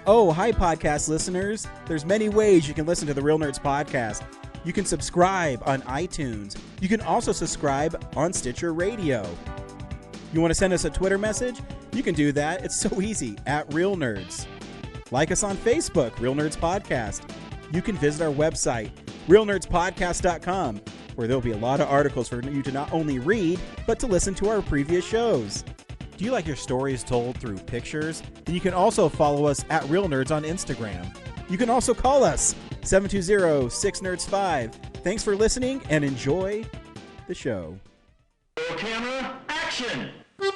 Oh, hi, podcast listeners. There's many ways you can listen to the Real Nerds podcast. You can subscribe on iTunes. You can also subscribe on Stitcher Radio. You want to send us a Twitter message? You can do that. It's so easy, at Real Nerds. Like us on Facebook, Real Nerds Podcast. You can visit our website, realnerdspodcast.com, where there'll be a lot of articles for you to not only read, but to listen to our previous shows. Do you like your stories told through pictures? Then you can also follow us at Real Nerds on Instagram. You can also call us, 720-6nerds5. Thanks for listening and enjoy the show. Camera, action! Well,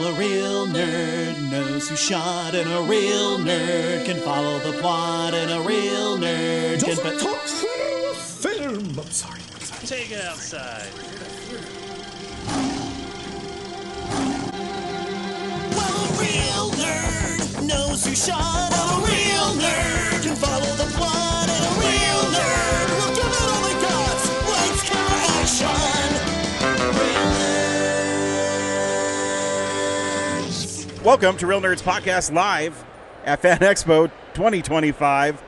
a real nerd knows who shot, and a real nerd can follow the plot, and a real nerd can... Talk film! I'm sorry. Take it outside. Well, a real nerd knows who shot, and a real nerd can follow the plot, and a real nerd will give it all they got. Lights, camera, action! Real nerds. Welcome to Real Nerds Podcast live at FanExpo 2025.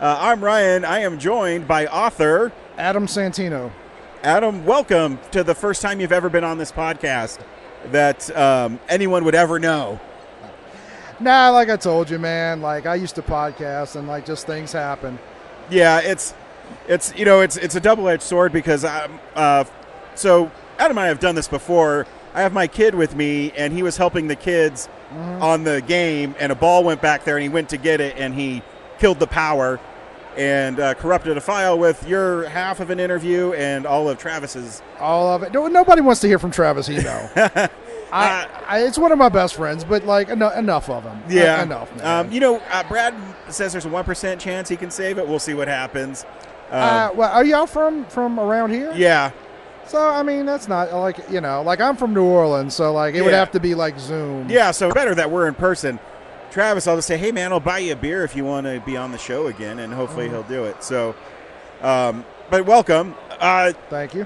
I'm Ryan. I am joined by author Adam Santino. Adam, welcome to the first time you've ever been on this podcast that anyone would ever know. Nah, like I told you, man, like I used to podcast and like just things happen. Yeah, it's a double-edged sword because so Adam and I have done this before. I have my kid with me, and he was helping the kids on the game, and a ball went back there, and he went to get it, and he killed the power and corrupted a file with your half of an interview and all of Travis's. All of it. No, nobody wants to hear from Travis, you know. It's one of my best friends, but like enough of him. Yeah, enough. Man. Brad says there's a 1% chance he can save it. We'll see what happens. Well, are y'all from around here? Yeah. So I mean, that's not like like I'm from New Orleans, so like it would have to be like Zoom. Yeah, so better that we're in person. Travis, I'll just say, hey man, I'll buy you a beer if you want to be on the show again, and hopefully he'll do it. So, but welcome. Thank you.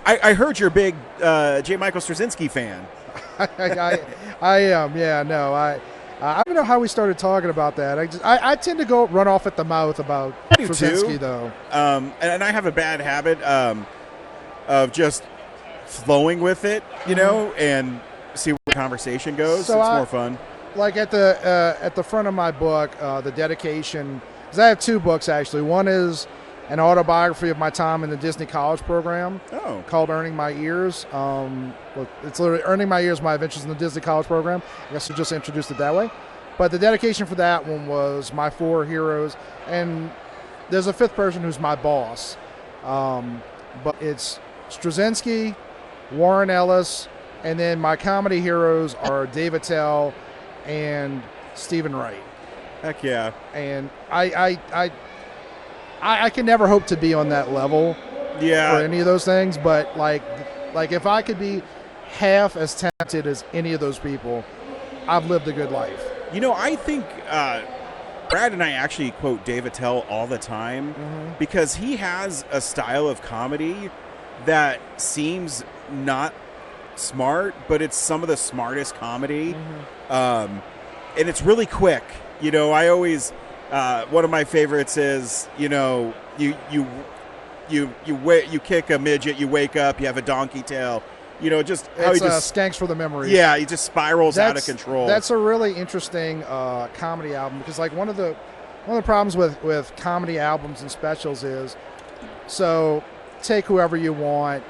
I heard you're a big J. Michael Straczynski fan. I am. Yeah. No. I don't know how we started talking about that. I tend to run off at the mouth about Straczynski though. And I have a bad habit of just flowing with it, and see where the conversation goes. So it's more fun. Like at the front of my book, the dedication, because I have two books actually. One is an autobiography of my time in the Disney College program called Earning My Ears. It's literally Earning My Ears, My Adventures in the Disney College program. I guess I just introduced it that way. But the dedication for that one was my four heroes. And there's a fifth person who's my boss. But it's Straczynski, Warren Ellis, and then my comedy heroes are Dave Attell and Stephen Wright. Heck yeah. And I can never hope to be on that level for any of those things, but like if I could be half as talented as any of those people, I've lived a good life. I think Brad and I actually quote Dave Attell all the time because he has a style of comedy that seems not smart, but it's some of the smartest comedy. And it's really quick. I always one of my favorites is you kick a midget, you wake up, you have a donkey tail. Just how he just skanks for the memories. Yeah, he just spirals out of control. That's a really interesting comedy album because like one of the problems with comedy albums and specials is, so take whoever you want.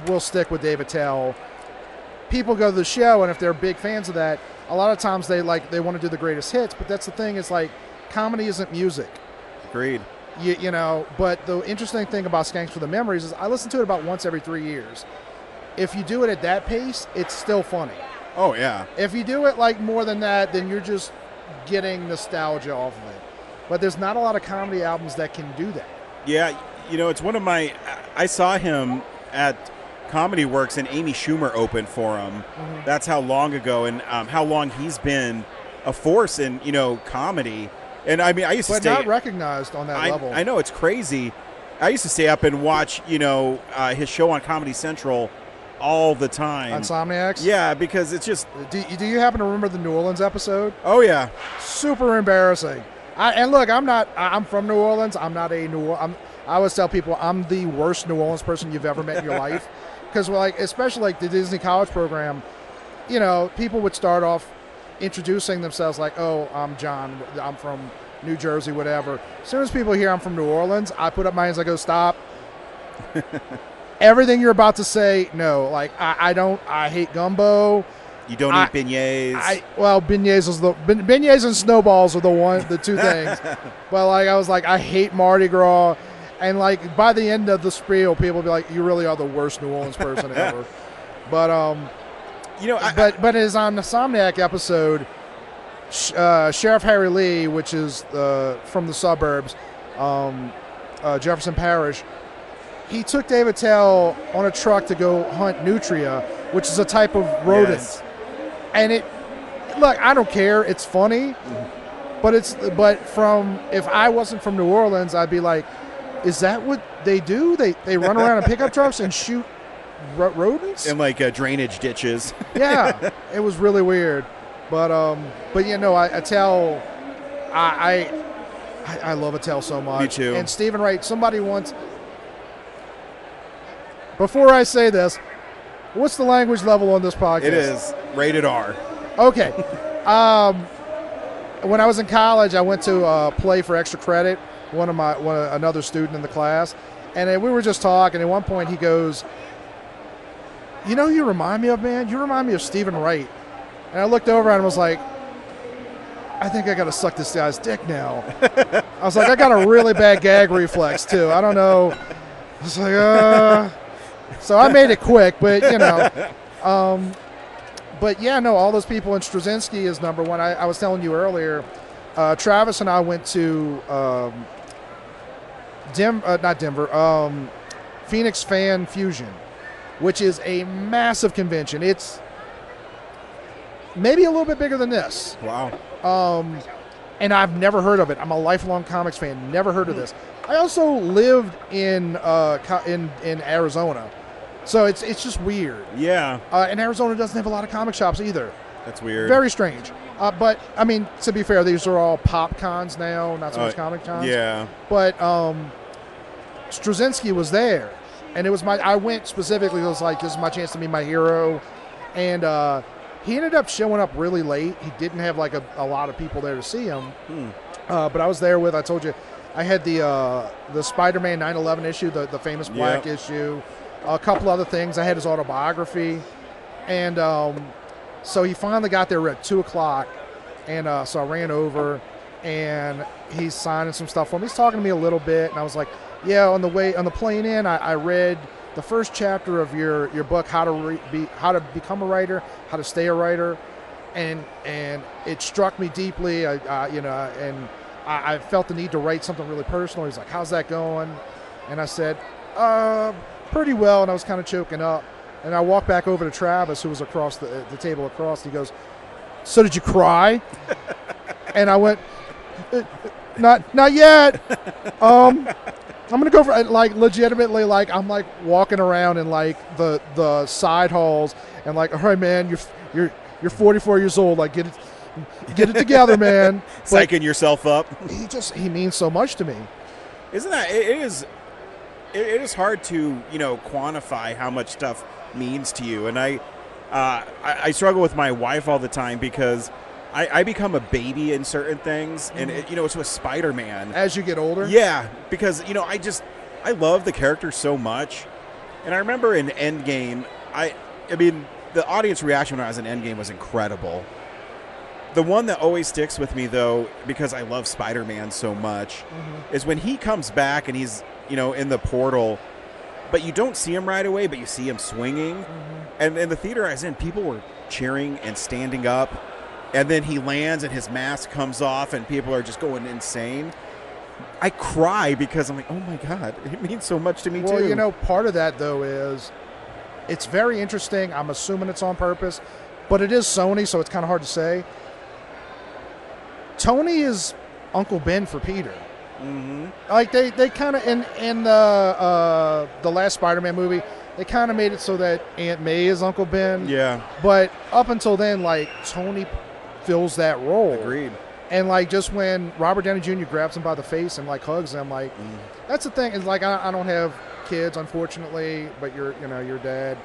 We'll stick with Dave Attell. People go to the show, and if they're big fans of that, a lot of times they want to do the greatest hits. But that's the thing, is like comedy isn't music. Agreed. But the interesting thing about Skanks for the Memories is I listen to it about once every 3 years. If you do it at that pace, it's still funny. Oh, yeah. If you do it like more than that, then you're just getting nostalgia off of it. But there's not a lot of comedy albums that can do that. Yeah, it's one of my... I saw him at Comedy Works, and Amy Schumer opened for him. That's how long ago, and how long he's been a force in, comedy. And I mean, I used to stay... But not recognized on that level. I know, it's crazy. I used to stay up and watch, his show on Comedy Central all the time. Insomniacs? Yeah, because it's just... Do you happen to remember the New Orleans episode? Oh, yeah. Super embarrassing. And look, I'm from New Orleans. I'm not a New Orleans... I always tell people I'm the worst New Orleans person you've ever met in your life. Because, like, especially like the Disney College program, you know, people would start off introducing themselves like, oh, I'm John. I'm from New Jersey, whatever. As soon as people hear I'm from New Orleans, I put up my hands. I go, stop. Everything you're about to say, no. Like, I hate gumbo. You don't eat beignets. Beignets and snowballs are the two things. But like, I was like, I hate Mardi Gras. And like, by the end of the spiel, people will be like, you really are the worst New Orleans person ever. But, you know, but it's on the Insomniac episode, Sheriff Harry Lee, which is from the suburbs, Jefferson Parish, he took David Tell on a truck to go hunt nutria, which is a type of rodent. Yes. And look, I don't care. It's funny, but if I wasn't from New Orleans, I'd be like, is that what they do? They run around in pickup trucks and shoot rodents? In like drainage ditches. Yeah, it was really weird. But you know, Attell, I love Attell so much. Me too. And Stephen Wright, somebody once, before I say this, what's the language level on this podcast? It is rated R. Okay. When I was in college, I went to play for extra credit. Another student in the class, and we were just talking. At one point, he goes, "You know, who you remind me of, man. You remind me of Stephen Wright." And I looked over and was like, "I think I got to suck this guy's dick now." I was like, "I got a really bad gag reflex too. I don't know." I was like, So I made it quick, but you know. But yeah, no, all those people, and Straczynski is number one. I was telling you earlier, Travis and I went to Phoenix Fan Fusion, which is a massive convention. It's maybe a little bit bigger than this. Wow. And I've never heard of it. I'm a lifelong comics fan. Never heard of this. I also lived in Arizona, so it's just weird. Yeah. And Arizona doesn't have a lot of comic shops either. That's weird. Very strange. But I mean, to be fair, these are all pop cons now, not so much comic cons. Yeah. But Straczynski was there, and it was I went specifically. It was like, this is my chance to meet my hero, and he ended up showing up really late. He didn't have like a lot of people there to see him. But I was there with. I told you, I had the Spider-Man 9/11 issue, the famous black issue, a couple other things. I had his autobiography, and so he finally got there at 2:00, and so I ran over, and he's signing some stuff for me. He's talking to me a little bit, and I was like, yeah, on the plane in, I read the first chapter of your book, how to become a writer, how to stay a writer, and it struck me deeply. I felt the need to write something really personal. He's like, how's that going? And I said, pretty well, and I was kind of choking up. And I walked back over to Travis, who was across the table across. He goes, so did you cry? And I went, not yet. I'm going to go for, like, legitimately, like, I'm, like, walking around in, like, the side halls and, like, all right, man, you're 44 years old. Like, get it together, man. Psyching yourself up. He means so much to me. Isn't that, it is hard to, quantify how much stuff means to you. And I struggle with my wife all the time because I become a baby in certain things, and it's with Spider-Man. As you get older? Yeah, because I love the character so much, and I remember in Endgame, I mean the audience reaction when I was in Endgame was incredible. The one that always sticks with me though, because I love Spider-Man so much, is when he comes back and he's in the portal, but you don't see him right away, but you see him swinging, and in the theater I was in, people were cheering and standing up. And then he lands and his mask comes off and people are just going insane. I cry because I'm like, oh my God, it means so much to me too. Well, part of that though is it's very interesting. I'm assuming it's on purpose, but it is Sony, so it's kind of hard to say. Tony is Uncle Ben for Peter. Like they kind of in the last Spider-Man movie, they kind of made it so that Aunt May is Uncle Ben. Yeah. But up until then, like, Tony fills that role. Agreed. And, like, just when Robert Downey Jr. grabs him by the face and, like, hugs him, like, that's the thing. Is like, I don't have kids, unfortunately, but you're dad.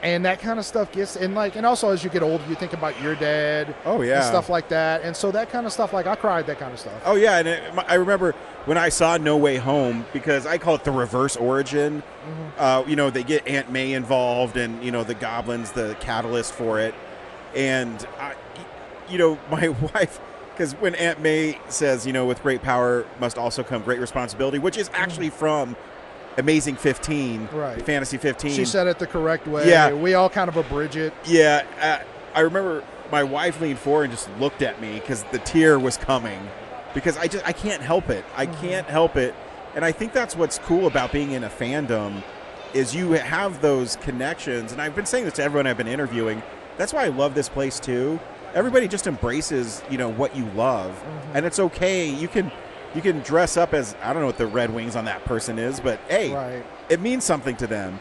And that kind of stuff gets, and also as you get older, you think about your dad. Oh, yeah. And stuff like that. And so that kind of stuff, like, I cried that kind of stuff. Oh, yeah. And I remember when I saw No Way Home, because I call it the reverse origin. They get Aunt May involved and, the goblins, the catalyst for it. And, my wife, because when Aunt May says, with great power must also come great responsibility, which is actually from Amazing 15, right. Fantasy 15. She said it the correct way. Yeah. We all kind of abridge it. Yeah. I remember my wife leaned forward and just looked at me because the tear was coming because I can't help it. I can't help it. And I think that's what's cool about being in a fandom is you have those connections. And I've been saying this to everyone I've been interviewing. That's why I love this place too. Everybody just embraces, what you love. And it's okay. You can dress up as, I don't know what the Red Wings on that person is, but hey, right. It means something to them.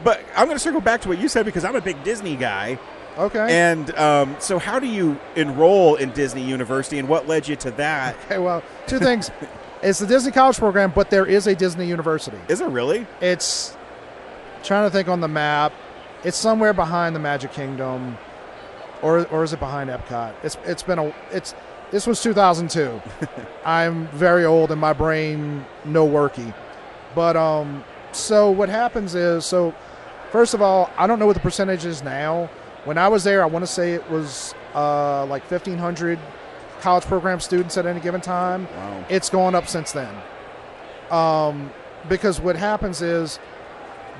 But I'm going to circle back to what you said because I'm a big Disney guy. Okay. And so how do you enroll in Disney University and what led you to that? Okay, well, two things. It's the Disney College program, but there is a Disney University. Is it really? It's, trying to think on the map, it's somewhere behind the Magic Kingdom, or is it behind Epcot? This was 2002. I'm very old and my brain no worky. But so what happens is, first of all, I don't know what the percentage is now. When I was there, I want to say it was like 1,500 college program students at any given time. Wow. It's gone up since then. Because what happens is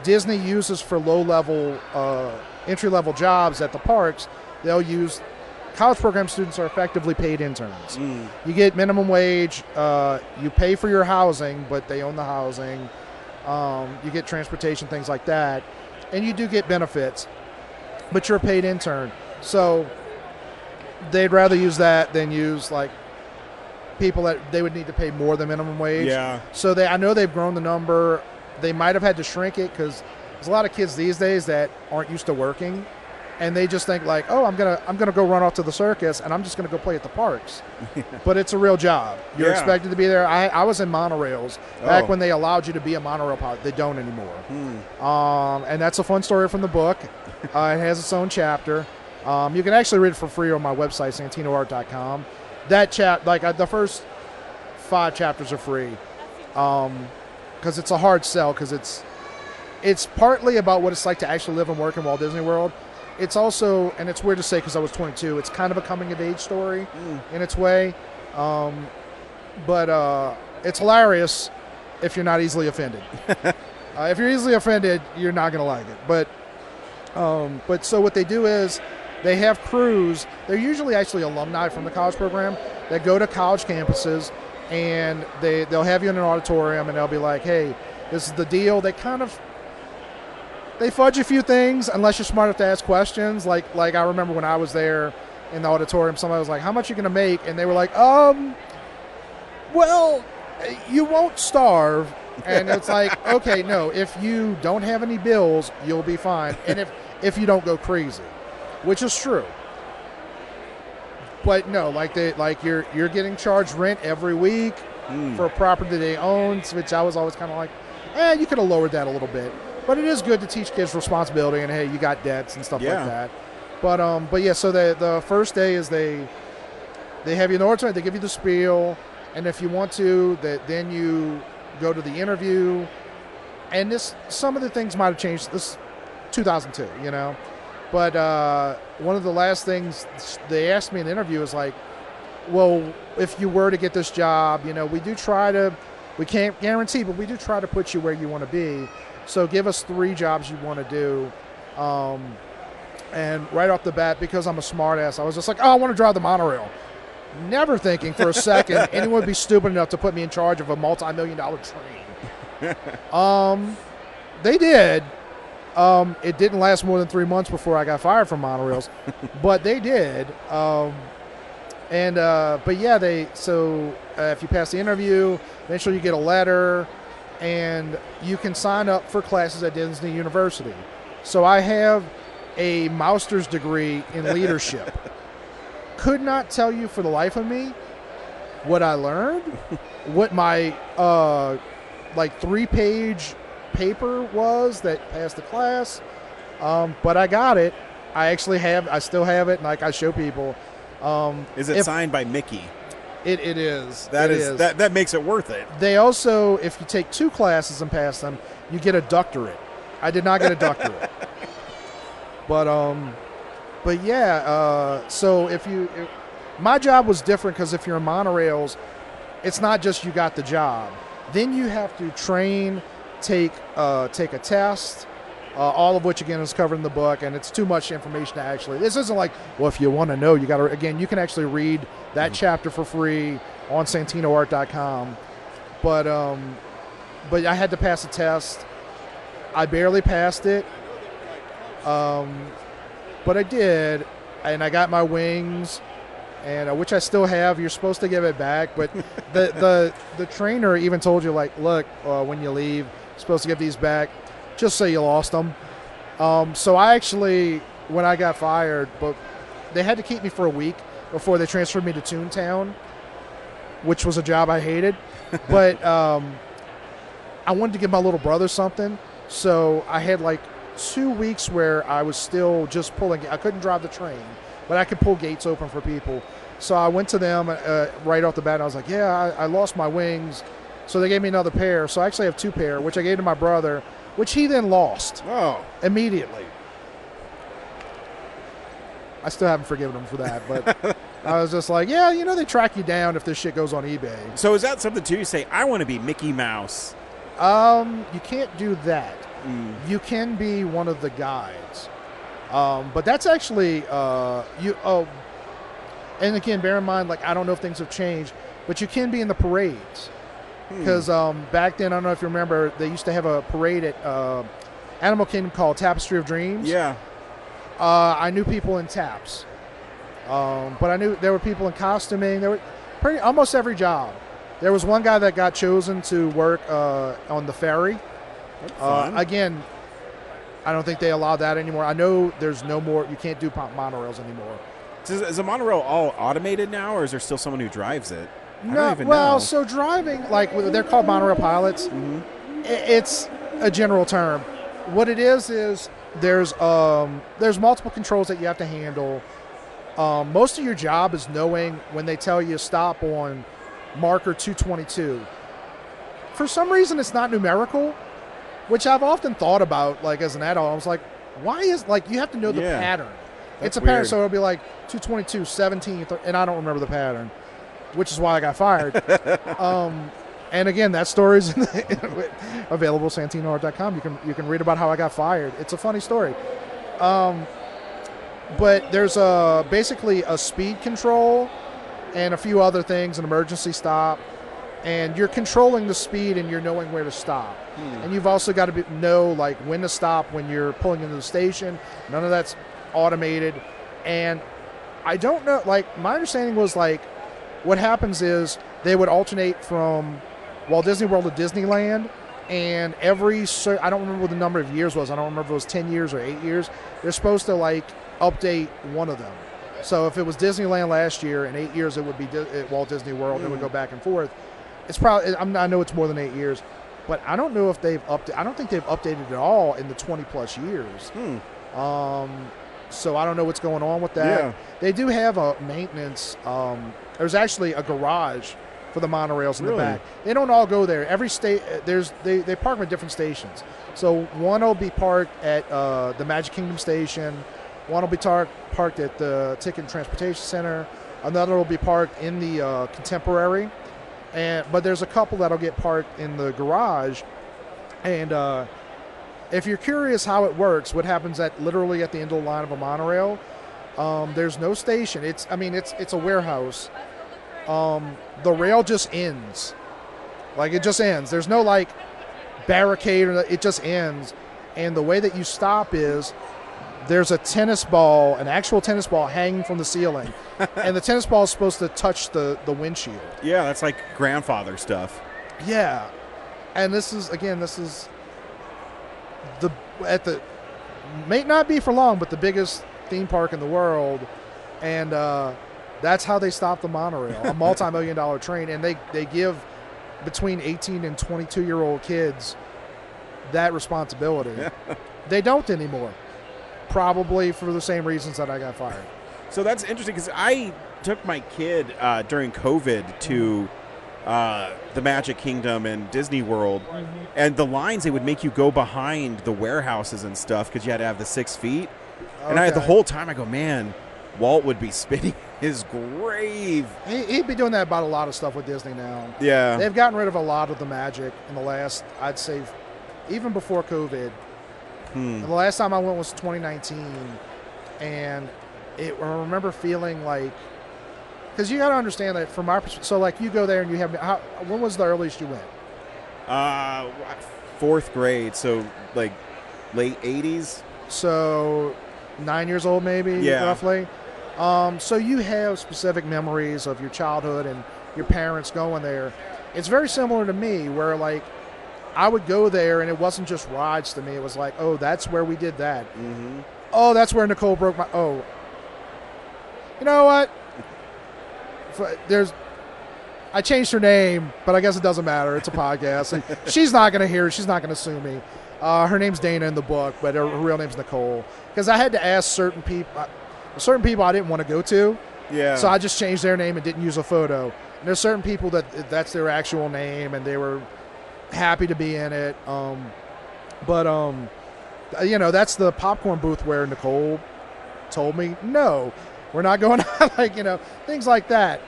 Disney uses for low-level, entry-level jobs at the parks, they'll use college program students are effectively paid interns. You get minimum wage. You pay for your housing, but they own the housing. You get transportation, things like that. And you do get benefits, but you're a paid intern. So they'd rather use that than use, like, people that they would need to pay more than minimum wage. Yeah. So I know they've grown the number. They might have had to shrink it because there's a lot of kids these days that aren't used to working. And they just think like, oh, I'm gonna go run off to the circus, and I'm just gonna go play at the parks. But it's a real job. You're expected to be there. I was in monorails back when they allowed you to be a monorail pilot. They don't anymore. And that's a fun story from the book. It has its own chapter. You can actually read it for free on my website, santinoart.com. That the first 5 chapters are free, because it's a hard sell. Because it's partly about what it's like to actually live and work in Walt Disney World. It's also, and it's weird to say because I was 22, it's kind of a coming-of-age story in its way. But it's hilarious if you're not easily offended. If you're easily offended, you're not going to like it. But so what they do is they have crews. They're usually actually alumni from the college program that go to college campuses, and they'll have you in an auditorium, and they'll be like, hey, this is the deal. They fudge a few things unless you're smart enough to ask questions. Like I remember when I was there in the auditorium, somebody was like, how much are you going to make? And they were like, well, you won't starve. And it's like, okay, no, if you don't have any bills, you'll be fine. And if you don't go crazy, which is true. But no, you're getting charged rent every week for a property they own, which I was always kind of like, you could have lowered that a little bit. But it is good to teach kids responsibility and, hey, you got debts and stuff like that. But yeah, so the first day is they have you in the auditorium, they give you the spiel, and if you want to, then you go to the interview. And some of the things might have changed. This 2002, But one of the last things they asked me in the interview is like, well, if you were to get this job, we can't guarantee, but we do try to put you where you want to be. So give us 3 jobs you want to do. And right off the bat, because I'm a smart ass, I was just like, I want to drive the monorail. Never thinking for a second anyone would be stupid enough to put me in charge of a multi-million-dollar train. They did. It didn't last more than 3 months before I got fired from monorails, but they did. But yeah, if you pass the interview, eventually you get a letter. and you can sign up for classes at Disney University. So I have a master's degree in leadership. Could not tell you for the life of me what I learned, what my 3-page paper was that passed the class, but I got it. I still have it, and like I show people. Is it signed by Mickey? It is. That makes it worth it. They also, if you take 2 classes and pass them, you get a doctorate. I did not get a doctorate. But yeah, so my job was different because if you're in monorails, it's not just you got the job. Then you have to train, take a test, all of which, again, is covered in the book, and it's too much information to actually. This isn't like, well, if you want to know, you got to, again, you can actually read that chapter for free on SantinoArt.com. But I had to pass a test. I barely passed it, but I did, and I got my wings, and which I still have. You're supposed to give it back, but the trainer even told you, like, look, when you leave, you're supposed to give these back, just so you lost them. So I actually, when I got fired, but they had to keep me for a week before they transferred me to Toontown, which was a job I hated. But I wanted to give my little brother something, so I had like 2 weeks where I was still just pulling. I couldn't drive the train, but I could pull gates open for people. So I went to them right off the bat, and I was like, yeah, I lost my wings. So they gave me another pair. So I actually have 2 pair, which I gave to my brother, which he then lost immediately. I still haven't forgiven him for that, but I was just like, yeah, they track you down if this shit goes on eBay. So is that something, too? You say, I want to be Mickey Mouse. You can't do that. You can be one of the guides. But that's actually, and again, bear in mind, like, I don't know if things have changed, but you can be in the parades. Because back then, I don't know if you remember, they used to have a parade at Animal Kingdom called Tapestry of Dreams. Yeah. I knew people in taps. But I knew there were people in costuming. There were almost every job. There was one guy that got chosen to work on the ferry. Again, I don't think they allow that anymore. I know there's no more. You can't do monorails anymore. Is a monorail all automated now, or is there still someone who drives it? I don't even know. So driving, like they're called monorail pilots. It's a general term. What it is there's multiple controls that you have to handle. Most of your job is knowing when they tell you stop on marker 222. For some reason, it's not numerical, which I've often thought about. Like as an adult, I was like, why is you have to know the pattern? It's a pattern, so it'll be like 222, 17, and I don't remember the pattern, which is why I got fired. And again, that story is available at SantinoArt.com. You can read about how I got fired. It's a funny story. But there's basically a speed control and a few other things, an emergency stop, and you're controlling the speed and you're knowing where to stop. And you've also got to know like when to stop when you're pulling into the station. None of that's automated. And I don't know, like my understanding was like what happens is they would alternate from Walt Disney World to Disneyland, and I don't remember what the number of years was. I don't remember if it was 10 years or 8 years. They're supposed to like update one of them. So if it was Disneyland last year, in 8 years it would be at Walt Disney World. It would go back and forth. It's probably, I know it's more than 8 years, but I don't know if they've updated. I don't think they've updated at all in the 20 plus years. So I don't know what's going on with that. Yeah. They do have a maintenance. There's actually a garage for the monorails in the back. They don't all go there. Every state they park them at different stations. So one will be parked at the Magic Kingdom station. One will be parked at the Ticket and Transportation Center. Another will be parked in the Contemporary. But there's a couple that'll get parked in the garage. And if you're curious how it works, what happens literally at the end of the line of a monorail, there's no station. It's a warehouse. The rail just ends. Like it just ends. There's no like barricade it just ends. And the way that you stop is there's a tennis ball, an actual tennis ball hanging from the ceiling. And the tennis ball is supposed to touch the windshield. Yeah, that's like grandfather stuff. Yeah. And this is may not be for long, but the biggest theme park in the world, and that's how they stopped the monorail, a multi-million-dollar train, and they give between 18 and 22-year-old kids that responsibility. They don't anymore, probably for the same reasons that I got fired. So that's interesting because I took my kid during COVID to the Magic Kingdom and Disney World, and the lines, they would make you go behind the warehouses and stuff because you had to have the 6 feet. And the whole time I go, man, Walt would be spitting his grave. He'd be doing that about a lot of stuff with Disney now. Yeah. They've gotten rid of a lot of the magic in the last, I'd say, even before COVID. The last time I went was 2019, and I remember feeling like, because you got to understand that from our perspective, so like you go there and you have, when was the earliest you went? 4th grade, so like late 80s. So 9 years old maybe, roughly. So you have specific memories of your childhood and your parents going there. It's very similar to me, where like I would go there and it wasn't just rides to me. It was like, oh, that's where we did that. Oh, that's where Nicole broke my, oh. You know what? I changed her name, but I guess it doesn't matter. It's a podcast. And she's not going to hear it. She's not going to sue me. Her name's Dana in the book, but her real name's Nicole. Because I had to ask certain people I didn't want to go to. Yeah. So I just changed their name and didn't use a photo. And there's certain people that's their actual name, and they were happy to be in it. You know, that's the popcorn booth where Nicole told me, no, we're not going on, like, you know, things like that.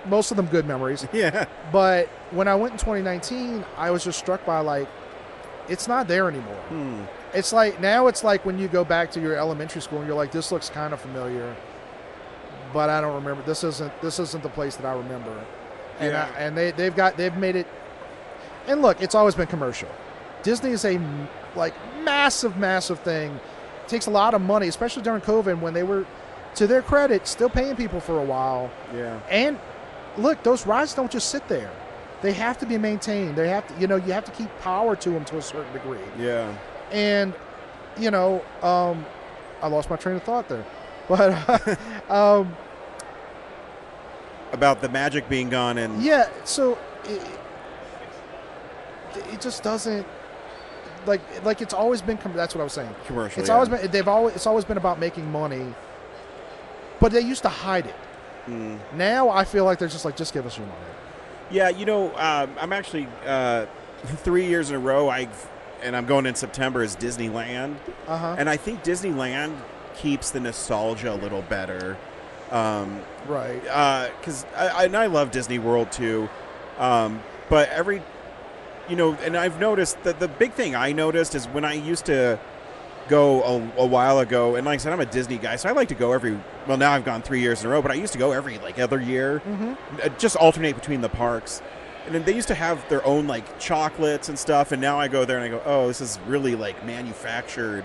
Most of them good memories. Yeah. But when I went in 2019, I was just struck by, like, it's not there anymore. It's like, now it's like when you go back to your elementary school and you're like, this looks kind of familiar, but I don't remember. This isn't the place that I remember. And yeah. They've made it. And look, it's always been commercial. Disney is a like massive thing. It takes a lot of money, especially during COVID when they were, to their credit, still paying people for a while. Yeah. And look, those rides don't just sit there. They have to be maintained. They have to, you know, you have to keep power to them to a certain degree. Yeah. And, you know, I lost my train of thought there. But about the magic being gone and yeah, so it just doesn't like it's always been that's what I was saying. Commercial. It's always been it's always been about making money. But they used to hide it. Now I feel like they're just like, just give us your money. Yeah, you know, I'm actually 3 years in a row. I'm going in September is Disneyland, and I think Disneyland keeps the nostalgia a little better. Right. Because I love Disney World too, but and I've noticed that the big thing I noticed is when I used to go a while ago, and like I said, I'm a Disney guy, so I like to go now I've gone 3 years in a row, but I used to go every like other year, just alternate between the parks. And then they used to have their own like chocolates and stuff, and now I go there and I go, oh, this is really like manufactured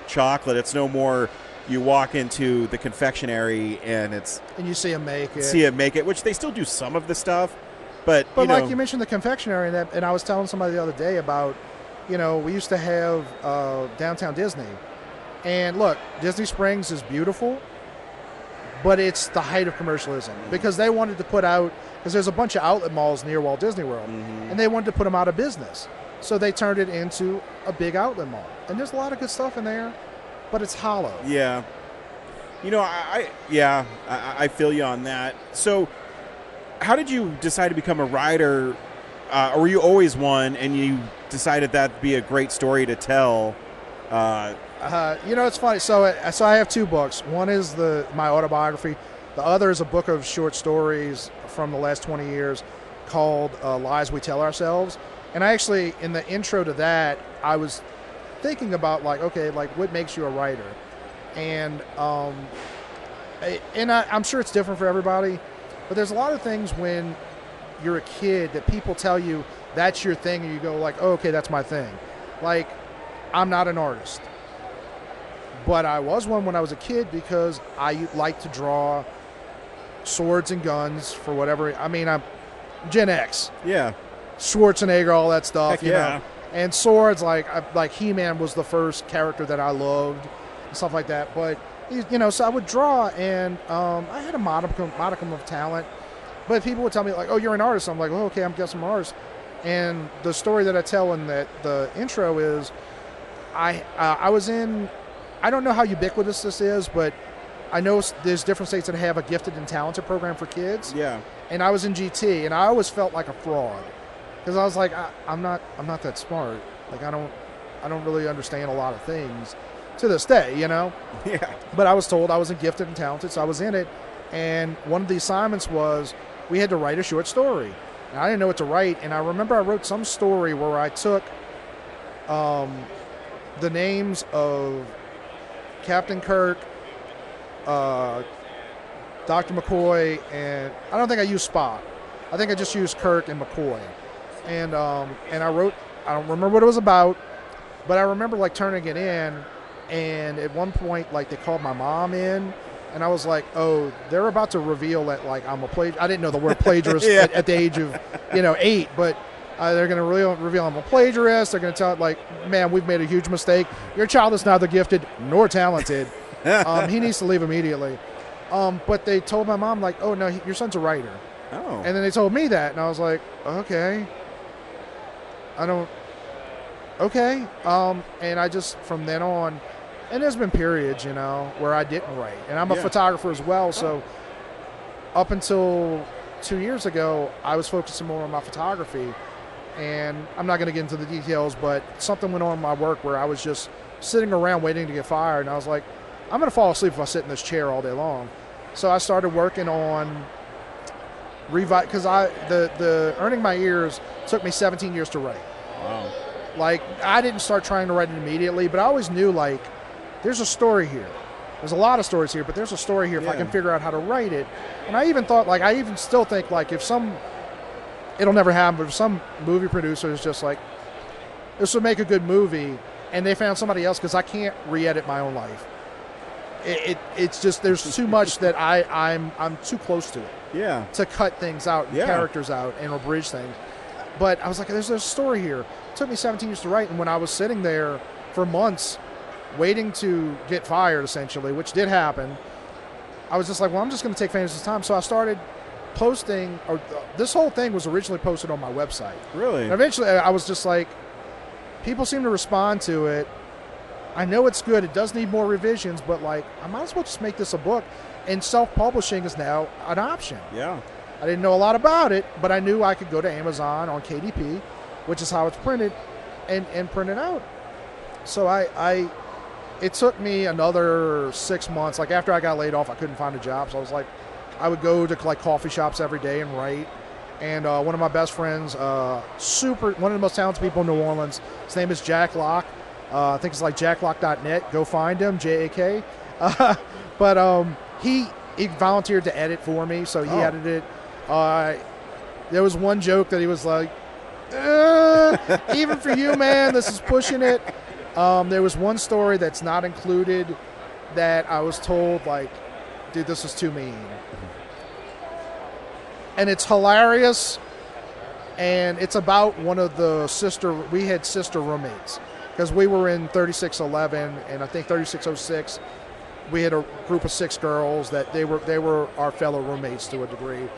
chocolate. It's no more you walk into the confectionery and you see them make it. Which they still do some of the stuff, but like you mentioned the confectionery, and I was telling somebody the other day about, you know, we used to have Downtown Disney, and look, Disney Springs is beautiful, but it's the height of commercialism because they wanted to put out, because there's a bunch of outlet malls near Walt Disney World, and they wanted to put them out of business, so they turned it into a big outlet mall, and there's a lot of good stuff in there, but it's hollow. Yeah, you know, I feel you on that. So, how did you decide to become a writer? Or were you always one, and you decided that'd be a great story to tell? You know, it's funny. So I have two books. One is my autobiography. The other is a book of short stories from the last 20 years called Lies We Tell Ourselves. And I actually, in the intro to that, I was thinking about like, okay, like what makes you a writer? And I'm sure it's different for everybody, but there's a lot of things when you're a kid that people tell you that's your thing, and you go like, oh, okay, that's my thing. Like, I'm not an artist, but I was one when I was a kid because I like to draw swords and guns for whatever. I mean, I'm Gen X. Yeah. Schwarzenegger, all that stuff. Heck you yeah. know, and swords like He-Man was the first character that I loved, and stuff like that. But so I would draw, and I had a modicum of talent, but people would tell me like, "Oh, you're an artist." I'm like, "Oh, okay, I'm guessing I'm an artist." And the story that I tell in the intro is, I was in. I don't know how ubiquitous this is, but I know there's different states that have a gifted and talented program for kids. Yeah. And I was in GT, and I always felt like a fraud because I was like, I'm not that smart. Like I don't really understand a lot of things to this day, Yeah. But I was told I wasn't gifted and talented, so I was in it. And one of the assignments was we had to write a short story. And I didn't know what to write, and I remember I wrote some story where I took the names of Captain Kirk, Dr. McCoy, and I don't think I used Spock. I think I just used Kirk and McCoy. And I wrote, I don't remember what it was about, but I remember like turning it in, and at one point like they called my mom in, and I was like, oh, they're about to reveal that like I'm a plagiarist. I didn't know the word plagiarist at the age of 8, but they're going to reveal I'm a plagiarist. They're going to tell it like, man, we've made a huge mistake. Your child is neither gifted nor talented. He needs to leave immediately. But they told my mom like, oh no, your son's a writer. Oh. And then they told me that, and I was like, okay. Okay. And I just from then on, and there's been periods, where I didn't write, and I'm a photographer as well. So up until 2 years ago, I was focusing more on my photography. And I'm not going to get into the details, but something went on in my work where I was just sitting around waiting to get fired. And I was like, I'm going to fall asleep if I sit in this chair all day long. So I started working on because the Earning My Ears took me 17 years to write. Wow. Like, I didn't start trying to write it immediately, but I always knew, like, there's a story here. There's a lot of stories here, but there's a story here if I can figure out how to write it. And I even thought, like, I even still think, like, it'll never happen, but if some movie producer is just like, this would make a good movie, and they found somebody else, because I can't re-edit my own life. It's just, there's too much that I'm too close to it. Yeah. To cut things out, and characters out, and abridge things. But I was like, there's a story here. It took me 17 years to write, and when I was sitting there for months waiting to get fired, essentially, which did happen, I was just like, well, I'm just going to take advantage of this time. So I started posting, or this whole thing was originally posted on my website. Really? And eventually I was just like, people seem to respond to it. I know it's good. It does need more revisions, but like, I might as well just make this a book. And self-publishing is now an option. Yeah. I didn't know a lot about it, but I knew I could go to Amazon on KDP, which is how it's printed, and print it out. So it took me another 6 months. Like after I got laid off, I couldn't find a job. So I was like, I would go to like coffee shops every day and write. And one of my best friends, one of the most talented people in New Orleans, his name is Jack Locke. I think it's like jacklock.net. Go find him, JAK. But he volunteered to edit for me, so he edited it. There was one joke that he was like, even for you, man, this is pushing it. There was one story that's not included that I was told, like, dude, this is too mean. And it's hilarious, and it's about one of the we had sister roommates, because we were in 3611, and I think 3606, we had a group of 6 girls that they were our fellow roommates to a degree.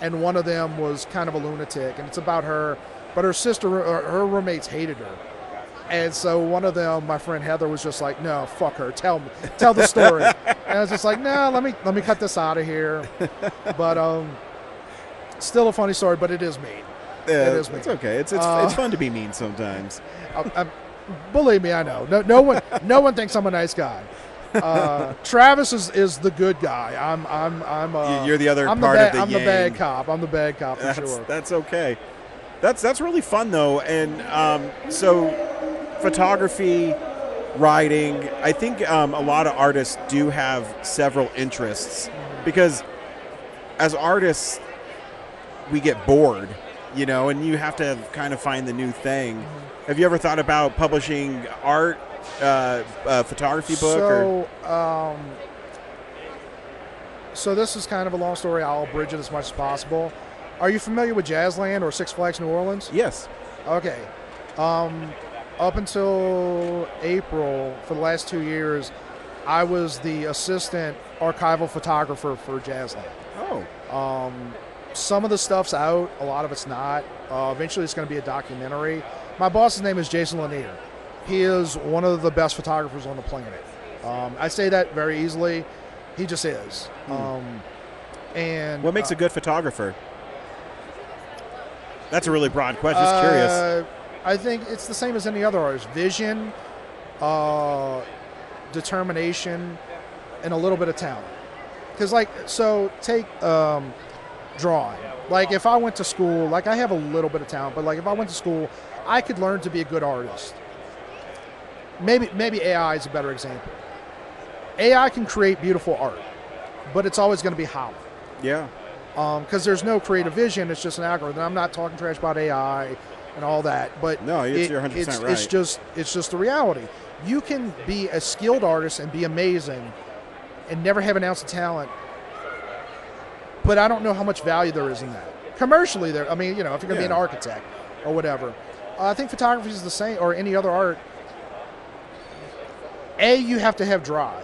And one of them was kind of a lunatic, and it's about her, but her roommates hated her. And so one of them, my friend Heather, was just like, no, fuck her, tell the story. And I was just like, no, let me cut this out of here. But still a funny story, but it is mean. Yeah, it is mean. It's okay. It's fun to be mean sometimes. Believe me, I know. No one thinks I'm a nice guy. Travis is the good guy. You're the other part of the I'm yang. the bad cop. I'm the bad cop for sure. That's okay. That's really fun though, and so photography, writing. I think a lot of artists do have several interests because as artists we get bored, and you have to kind of find the new thing. Mm-hmm. Have you ever thought about publishing art? A photography book? So this is kind of a long story. I'll abridge it as much as possible. Are you familiar with Jazzland or Six Flags New Orleans? Yes. Okay. Up until April, for the last 2 years, I was the assistant archival photographer for Jazzland. Oh. Some of the stuff's out. A lot of it's not. Eventually, it's going to be a documentary. My boss's name is Jason Lanier. He is one of the best photographers on the planet. I say that very easily. He just is. And what makes a good photographer? That's a really broad question. Just curious. I think it's the same as any other artist. Vision, determination, and a little bit of talent. Because, take drawing. Like, if I went to school, like, I have a little bit of talent, but, like, if I went to school, I could learn to be a good artist. Maybe AI is a better example. AI can create beautiful art, but it's always going to be hollow. Yeah. Because there's no creative vision. It's just an algorithm. I'm not talking trash about AI and all that, but no, you're 100% right. It's just the reality. You can be a skilled artist and be amazing and never have an ounce of talent, but I don't know how much value there is in that. Commercially, if you're going to be an architect or whatever. I think photography is the same, or any other art. You have to have drive.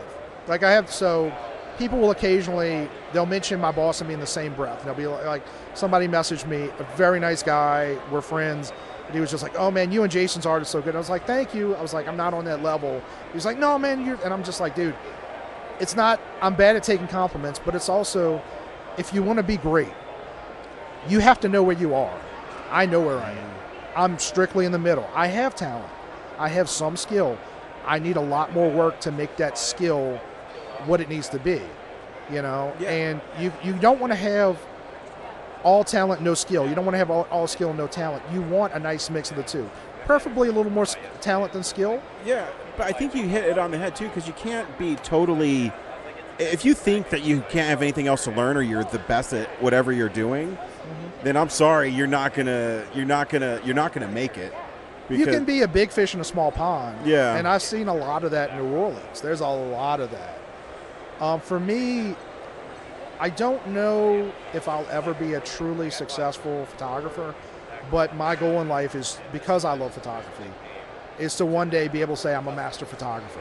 People will occasionally, they'll mention my boss and me in the same breath. They'll be like, somebody messaged me, a very nice guy, we're friends, and he was just like, oh man, you and Jason's art is so good. I was like, thank you. I was like, I'm not on that level. He was like, no man, and I'm just like, dude, it's not, I'm bad at taking compliments, but it's also, if you want to be great, you have to know where you are. I know where I am. I'm strictly in the middle. I have talent. I have some skill. I need a lot more work to make that skill what it needs to be, and you don't want to have all talent, no skill. You don't want to have all skill, no talent. You want a nice mix of the two, preferably a little more talent than skill. Yeah, but I think you hit it on the head too, because you can't be totally, if you think that you can't have anything else to learn or you're the best at whatever you're doing, then I'm sorry, you're not gonna make it. You can be a big fish in a small pond. Yeah. And I've seen a lot of that in New Orleans. There's a lot of that. For me, I don't know if I'll ever be a truly successful photographer, but my goal in life is, because I love photography, is to one day be able to say I'm a master photographer.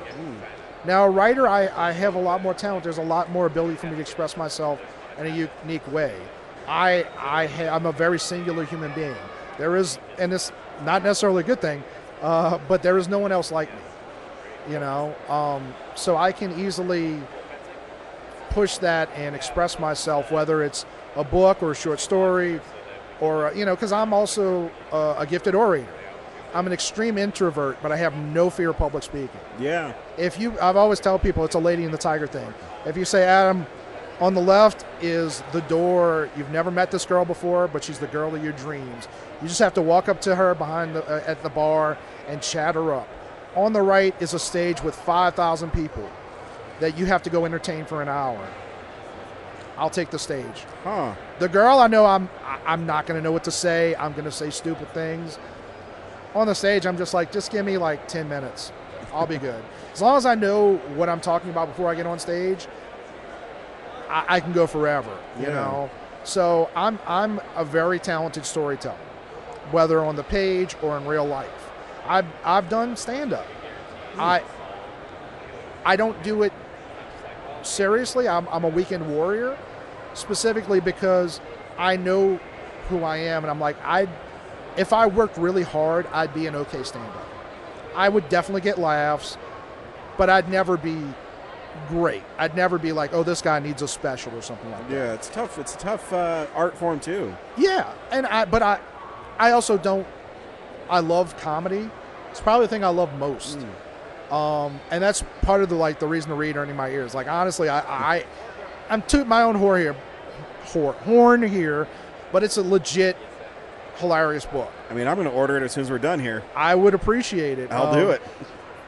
Now, a writer, I have a lot more talent. There's a lot more ability for me to express myself in a unique way. I'm a very singular human being. There is, and it's not necessarily a good thing, but there is no one else like me, so I can easily push that and express myself, whether it's a book or a short story or, because I'm also a gifted orator. I'm an extreme introvert, but I have no fear of public speaking. Yeah. I've always tell people it's a Lady and the Tiger thing. If you say, Adam, on the left is the door. You've never met this girl before, but she's the girl of your dreams. You just have to walk up to her at the bar and chat her up. On the right is a stage with 5,000 people that you have to go entertain for an hour. I'll take the stage. Huh. The girl, I know I'm not going to know what to say. I'm going to say stupid things. On the stage, I'm just like, just give me 10 minutes. I'll be good. As long as I know what I'm talking about before I get on stage, I can go forever, you know. So I'm a very talented storyteller, whether on the page or in real life. I've done stand-up. I don't do it seriously. I'm a weekend warrior, specifically because I know who I am, and I'm like, if I worked really hard, I'd be an okay stand-up. I would definitely get laughs, but I'd never be great. I'd never be like, oh, this guy needs a special or something like that. Yeah, it's tough. It's a tough art form too. Yeah, and I also don't. I love comedy. It's probably the thing I love most. And that's part of the reason to read Earning My Ears. Honestly, I'm tooting my own horn here, but it's a legit hilarious book. I mean, I'm going to order it as soon as we're done here. I would appreciate it. I'll do it.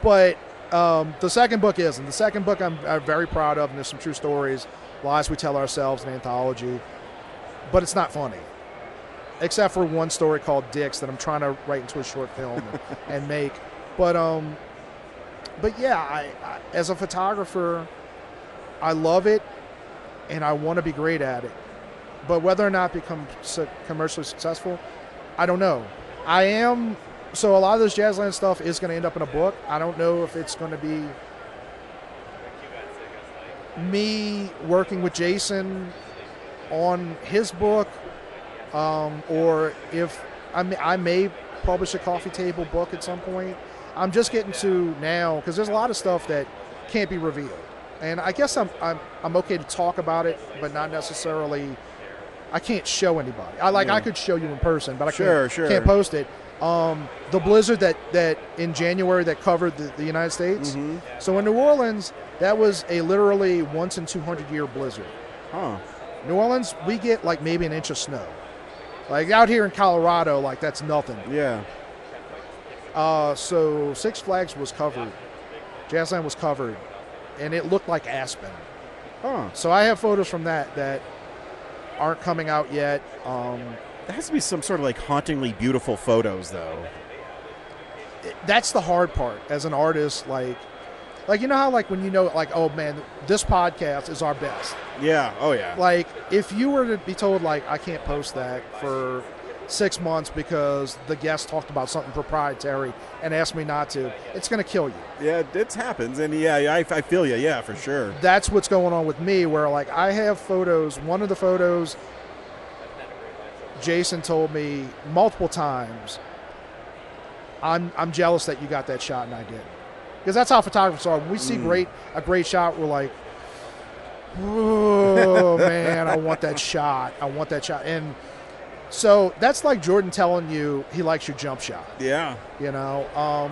But the second book isn't. The second book I'm very proud of, and there's some true stories, lies we tell ourselves, an anthology. But it's not funny, except for one story called Dicks that I'm trying to write into a short film and make. But yeah, I as a photographer, I love it, and I want to be great at it. But whether or not it becomes commercially successful, I don't know. So a lot of this Jazzland stuff is going to end up in a book. I don't know if it's going to be me working with Jason on his book, or if I may publish a coffee table book at some point. I'm just getting to now, because there's a lot of stuff that can't be revealed. And I guess I'm okay to talk about it, but not necessarily. I can't show anybody. I could show you in person, but I can't post it. The blizzard that in January that covered the United States. Mm-hmm. So in New Orleans, that was a literally once in 200-year blizzard. Huh. New Orleans, we get like maybe an inch of snow. Like out here in Colorado, like that's nothing. Yeah. So Six Flags was covered. Jazzland was covered, and it looked like aspen. Huh. So I have photos from that aren't coming out yet. There has to be some sort of like hauntingly beautiful photos, though. That's the hard part as an artist. Like you know how like when you know like, oh man, this podcast is our best. Yeah. Oh yeah. Like if you were to be told like I can't post that for 6 months because the guest talked about something proprietary and asked me not to, it's going to kill you. Yeah, it happens, and I feel you. Yeah, for sure. That's what's going on with me. Where like I have photos. One of the photos, Jason told me multiple times, I'm jealous that you got that shot and I didn't. Because that's how photographers are. When we see a great shot, we're like, oh, man, I want that shot. I want that shot. And so that's like Jordan telling you he likes your jump shot. Yeah. You know?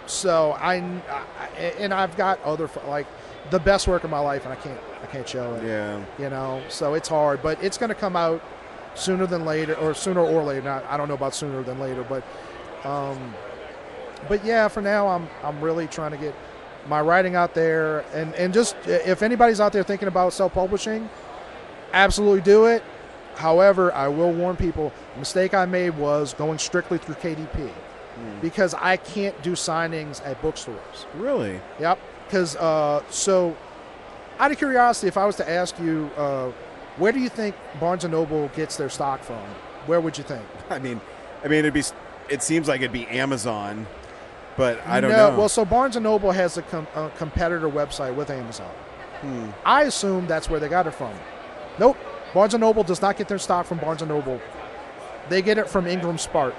So I've got other, like, the best work of my life, and I can't show it. Yeah. You know? So it's hard. But it's going to come out sooner or later. Now, I don't know about sooner than later, but yeah, for now, I'm really trying to get my writing out there, and just if anybody's out there thinking about self-publishing, absolutely do it. However, I will warn people, the mistake I made was going strictly through KDP because I can't do signings at bookstores. Really? Yep. Because so, out of curiosity, if I was to ask you, where do you think Barnes & Noble gets their stock from? Where would you think? I mean, it seems like it'd be Amazon. But I don't know. Well, so Barnes & Noble has a competitor website with Amazon. I assume that's where they got it from. Nope. Barnes & Noble does not get their stock from Barnes & Noble. They get it from Ingram Spark.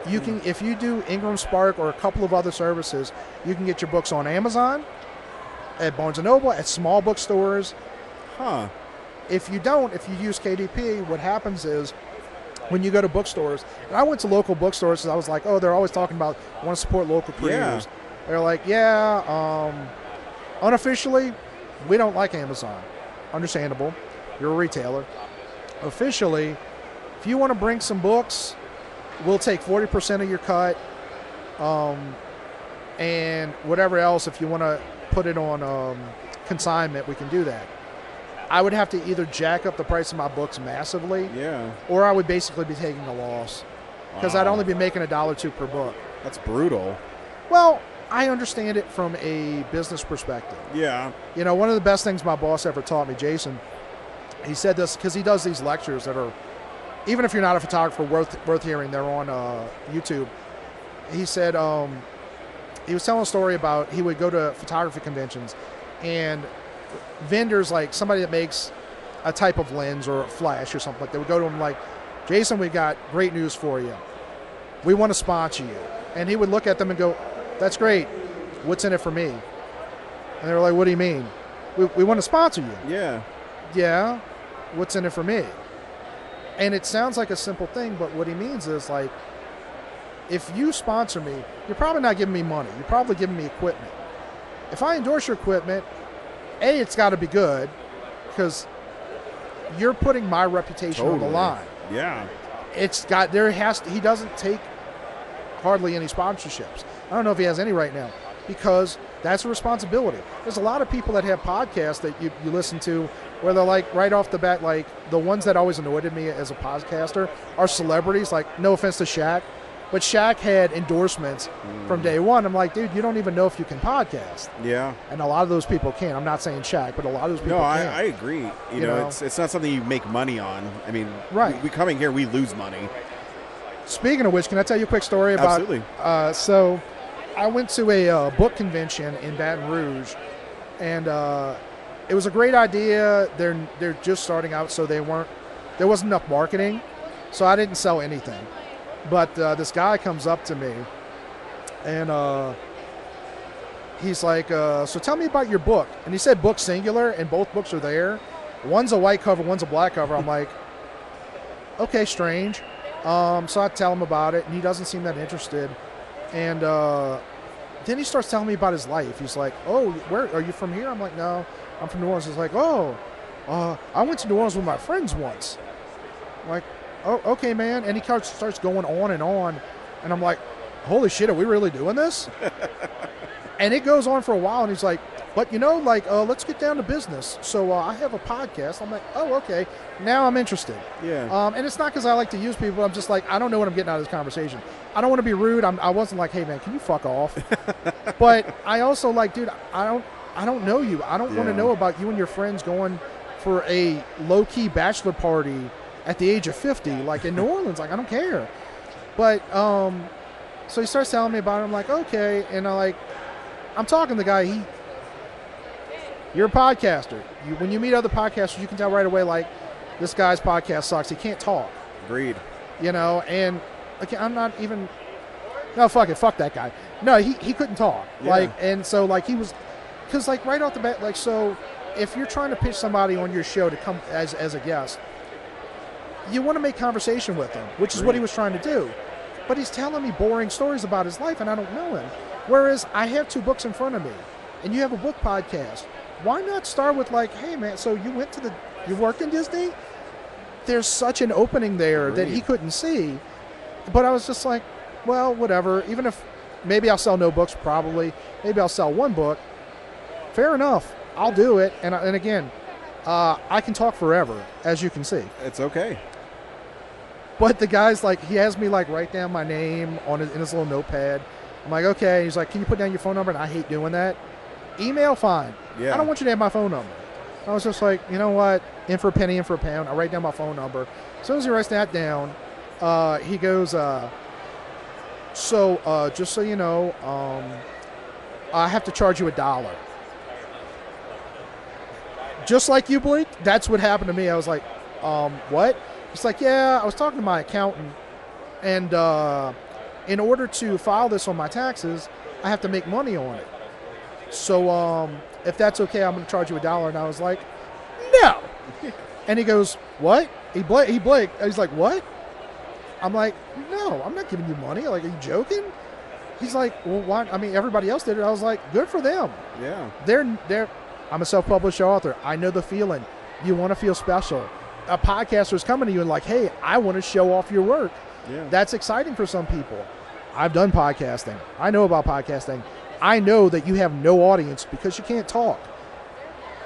You can, if you do Ingram Spark or a couple of other services, you can get your books on Amazon, at Barnes & Noble, at small bookstores. Huh. If you use KDP, what happens is, when you go to bookstores, and I went to local bookstores because I was like, oh, they're always talking about want to support local creators. Yeah. They're like, unofficially, we don't like Amazon. Understandable. You're a retailer. Officially, if you want to bring some books, we'll take 40% of your cut, and whatever else, if you want to put it on consignment, we can do that. I would have to either jack up the price of my books massively, or I would basically be taking a loss because I'd only be making $1 or $2 per book. That's brutal. Well, I understand it from a business perspective. Yeah. You know, one of the best things my boss ever taught me, Jason, he said this because he does these lectures that are, even if you're not a photographer, worth hearing. They're on YouTube. He said he was telling a story about he would go to photography conventions and vendors, like somebody that makes a type of lens or a flash or something like that, would go to him like, Jason, we've got great news for you. We want to sponsor you. And he would look at them and go, that's great. What's in it for me? And they were like, what do you mean? We want to sponsor you. Yeah. Yeah. What's in it for me? And it sounds like a simple thing, but what he means is like, if you sponsor me, you're probably not giving me money. You're probably giving me equipment. If I endorse your equipment, A, it's got to be good because you're putting my reputation on the line. Yeah. He doesn't take hardly any sponsorships. I don't know if he has any right now because that's a responsibility. There's a lot of people that have podcasts that you listen to where they're like right off the bat, like the ones that always annoyed me as a podcaster are celebrities. Like, no offense to Shaq, But Shaq had endorsements from day one. I'm like, dude, you don't even know if you can podcast. Yeah. And a lot of those people can. I'm not saying Shaq, but a lot of those people can. I agree. You know, it's not something you make money on. I mean, right. we coming here, we lose money. Speaking of which, can I tell you a quick story about? Absolutely. So, I went to a book convention in Baton Rouge, and it was a great idea. They're just starting out, so there wasn't enough marketing, so I didn't sell anything. But this guy comes up to me, and he's like, so tell me about your book. And he said book singular, and both books are there. One's a white cover, one's a black cover. I'm like, okay, strange. So I tell him about it, and he doesn't seem that interested. And then he starts telling me about his life. He's like, oh, where are you from here? I'm like, no, I'm from New Orleans. He's like, oh, I went to New Orleans with my friends once. I'm like, oh, okay, man. And he starts going on, and I'm like, holy shit, are we really doing this? And it goes on for a while, and he's like, but let's get down to business. So I have a podcast. I'm like, oh, okay. Now I'm interested. Yeah. And it's not because I like to use people. I'm just like, I don't know what I'm getting out of this conversation. I don't want to be rude. I wasn't like, hey man, can you fuck off? But I also like, dude, I don't know you. I don't want to know about you and your friends going for a low key bachelor party at the age of 50, like in New Orleans. Like, I don't care. But so he starts telling me about it. I'm like, okay. And I'm talking to the guy. You're a podcaster. When you meet other podcasters, you can tell right away, like, this guy's podcast sucks. He can't talk. Agreed. And okay, I'm not even. No, fuck that guy. No, he couldn't talk. Yeah. And so he was, because right off the bat, so if you're trying to pitch somebody on your show to come as a guest, you want to make conversation with them, which is what he was trying to do. But he's telling me boring stories about his life, and I don't know him. Whereas I have 2 books in front of me, and you have a book podcast. Why not start with hey man, so you worked in Disney? There's such an opening there that he couldn't see. But I was just like, well, whatever. Even if maybe I'll sell no books, probably. Maybe I'll sell 1 book. Fair enough. I'll do it. And again, I can talk forever, as you can see. It's okay. But the guy's he has me write down my name in his little notepad. I'm like, okay. He's like, can you put down your phone number? And I hate doing that. Email, fine. Yeah. I don't want you to have my phone number. I was just like, you know what? In for a penny, in for a pound. I write down my phone number. As soon as he writes that down, he goes, just so you know, I have to charge you $1. Just like you, Blake, that's what happened to me. I was like, what? He's like, yeah, I was talking to my accountant, and in order to file this on my taxes, I have to make money on it. So if that's okay, I'm going to charge you $1. And I was like, no. And he goes, what? He blinked. He's like, what? I'm like, no, I'm not giving you money. Like, are you joking? He's like, well, why? I mean, everybody else did it. I was like, good for them. Yeah. I'm a self-published author. I know the feeling. You want to feel special. A podcaster is coming to you and like, hey, I want to show off your work. Yeah. That's exciting for some people. I've done podcasting. I know about podcasting. I know that you have no audience because you can't talk.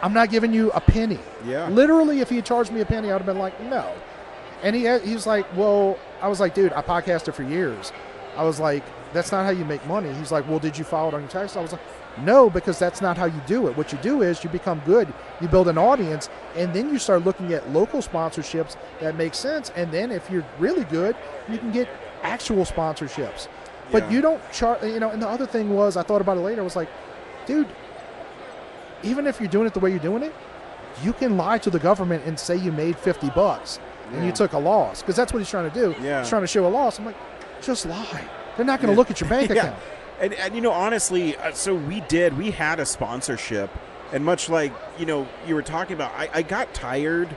I'm not giving you a penny. Yeah. Literally, if he had charged me a penny, I would have been like, no. And he's like, well, I was like, dude, I podcasted for years. I was like, that's not how you make money. He's like, well, did you file it on your taxes? I was like, no, because that's not how you do it. What you do is you become good, you build an audience, and then you start looking at local sponsorships that make sense. And then if you're really good, you can get actual sponsorships. But you don't charge, and the other thing was, I thought about it later, I was like, dude, even if you're doing it the way you're doing it, you can lie to the government and say you made $50 and you took a loss. Because that's what he's trying to do. Yeah. He's trying to show a loss. I'm like, just lie. They're not going to look at your bank account. And honestly, so we had a sponsorship. And much like, you were talking about, I got tired,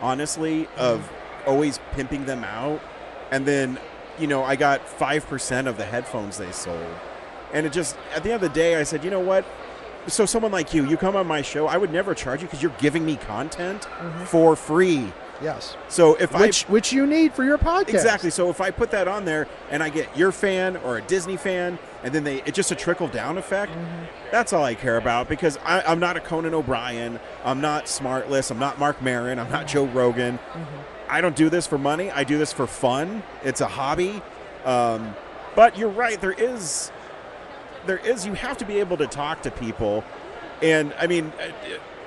honestly, of always pimping them out. And then, I got 5% of the headphones they sold. And it just, at the end of the day, I said, you know what? So someone like you come on my show, I would never charge you because you're giving me content for free. Yes. So which you need for your podcast. Exactly. So if I put that on there and I get your fan or a Disney fan, and then it's just a trickle down effect, that's all I care about, because I'm not a Conan O'Brien. I'm not Smartless. I'm not Mark Maron. I'm not Joe Rogan. I don't do this for money. I do this for fun. It's a hobby. But you're right. There is. You have to be able to talk to people, and I mean,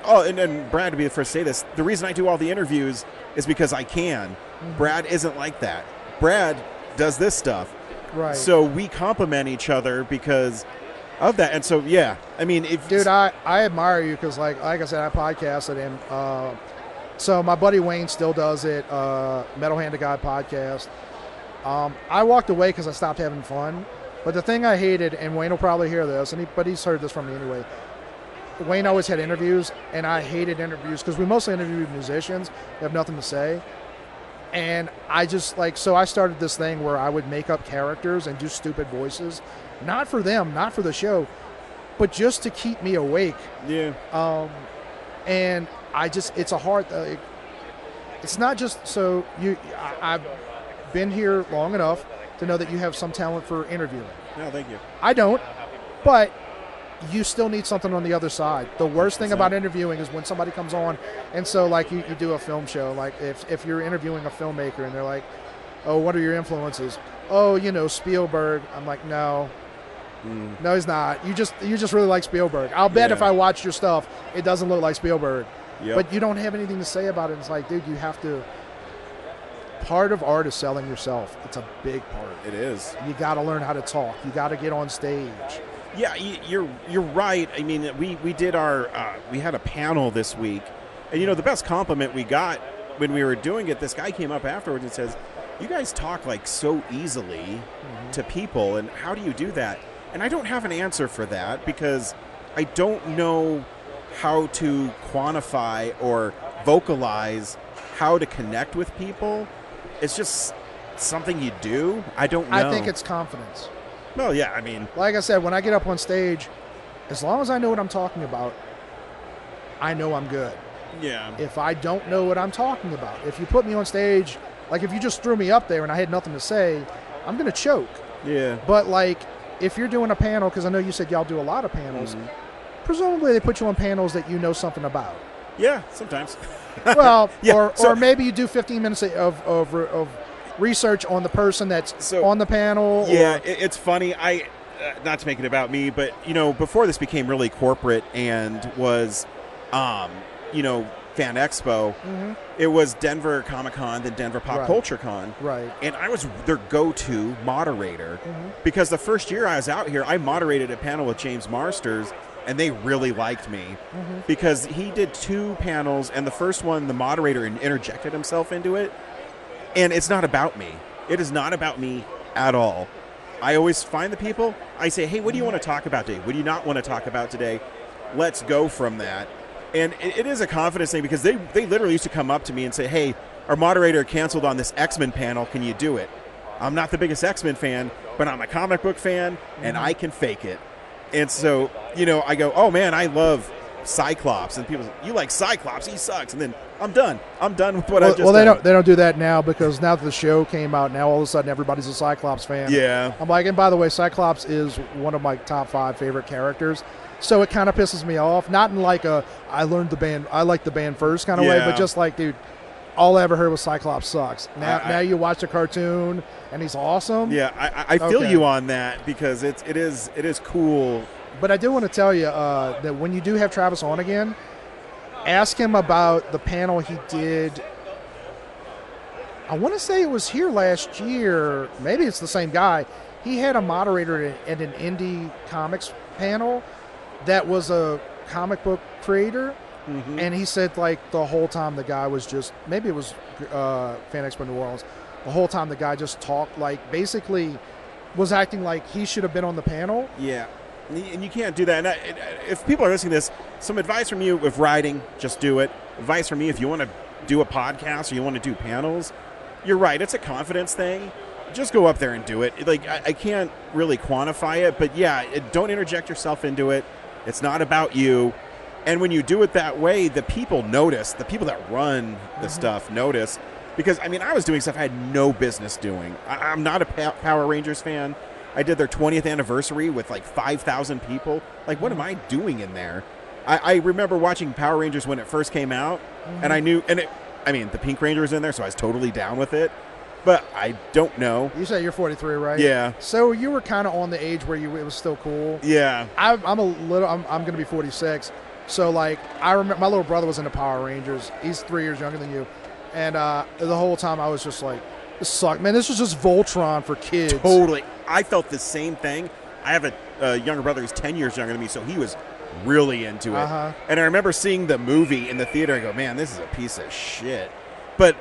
and Brad, to be the first to say this, the reason I do all the interviews is because I can. Mm-hmm. Brad isn't like that. Brad does this stuff, right? So we complement each other because of that. And so, yeah, I mean, dude, I admire you because, like I said, I podcasted him. So my buddy Wayne still does it. Metal Hand to God podcast. I walked away because I stopped having fun. But the thing I hated, and Wayne will probably hear this, but he's heard this from me anyway. Wayne always had interviews, and I hated interviews because we mostly interviewed musicians who have nothing to say. And I just so I started this thing where I would make up characters and do stupid voices, not for them, not for the show, but just to keep me awake. Yeah. And it's a hard. It's not just so you. I've been here long enough to know that you have some talent for interviewing. No, thank you. I don't, but you still need something on the other side. The worst thing about interviewing is when somebody comes on, and so you do a film show, like if you're interviewing a filmmaker and they're like, oh, what are your influences? Oh, Spielberg. I'm like, no, no, he's not. You just really like Spielberg. I'll bet if I watch your stuff, it doesn't look like Spielberg. Yep. But you don't have anything to say about it. It's like, dude, you have to. Part of art is selling yourself. It's a big part. It is. You got to learn how to talk. You got to get on stage. Yeah, you're right. I mean, we did we had a panel this week, and the best compliment we got when we were doing it, this guy came up afterwards and says, "You guys talk so easily to people, and how do you do that?" And I don't have an answer for that because I don't know how to quantify or vocalize how to connect with people. It's just something you do. I don't know. I think it's confidence. Well, yeah, I mean. Like I said, when I get up on stage, as long as I know what I'm talking about, I know I'm good. Yeah. If I don't know what I'm talking about, if you put me on stage, if you just threw me up there and I had nothing to say, I'm going to choke. Yeah. But, if you're doing a panel, because I know you said y'all do a lot of panels, presumably they put you on panels that you know something about. Yeah, sometimes. Well, yeah, or maybe you do 15 minutes of research on the person that's on the panel. Yeah, it's funny. Not to make it about me, but before this became really corporate and was, FanExpo, it was Denver Comic Con, then Denver Pop Culture Con, right? And I was their go-to moderator because the first year I was out here, I moderated a panel with James Marsters. And they really liked me because he did 2 panels, and the first one, the moderator interjected himself into it. And it's not about me. It is not about me at all. I always find the people. I say, hey, what do you want to talk about today? What do you not want to talk about today? Let's go from that. And it is a confidence thing because they literally used to come up to me and say, hey, our moderator canceled on this X-Men panel. Can you do it? I'm not the biggest X-Men fan, but I'm a comic book fan, and I can fake it. And so, I go, oh, man, I love Cyclops. And people say, you like Cyclops? He sucks. And then I'm done. I'm done with what I just done. Well, they don't do that now because now that the show came out, now all of a sudden everybody's a Cyclops fan. Yeah. I'm like, and by the way, Cyclops is one of my top 5 favorite characters. So it kind of pisses me off. Not in I learned the band, I like the band first kind of way, but just dude, all I ever heard was Cyclops sucks. Now you watch the cartoon, and he's awesome. Yeah, I feel you on that because it is cool. But I do want to tell you that when you do have Travis on again, ask him about the panel he did. I want to say it was here last year. Maybe it's the same guy. He had a moderator at an indie comics panel that was a comic book creator. And he said, the whole time the guy was just, maybe it was FanExpo New Orleans, the whole time the guy just talked, basically was acting like he should have been on the panel. Yeah. And you can't do that. And if people are listening to this, some advice from you with writing, just do it. Advice from me, if you want to do a podcast or you want to do panels, you're right. It's a confidence thing. Just go up there and do it. I can't really quantify it, but yeah, don't interject yourself into it. It's not about you. And when you do it that way, the people notice. The people that run the stuff notice. Because, I was doing stuff I had no business doing. I'm not a Power Rangers fan. I did their 20th anniversary with 5,000 people. What am I doing in there? I remember watching Power Rangers when it first came out. And I knew, the Pink Ranger was in there, so I was totally down with it. but I don't know. You say you're 43, right? Yeah. So you were kind of on the age where it was still cool. Yeah. I'm going to be 46. So, like, I remember my little brother was into Power Rangers. He's 3 years younger than you. And the whole time I was just like, this sucked. Man, this was just Voltron for kids. Totally. I felt the same thing. I have a younger brother who's 10 years younger than me, so he was really into it. Uh-huh. And I remember seeing the movie in the theater. I go, man, this is a piece of shit. But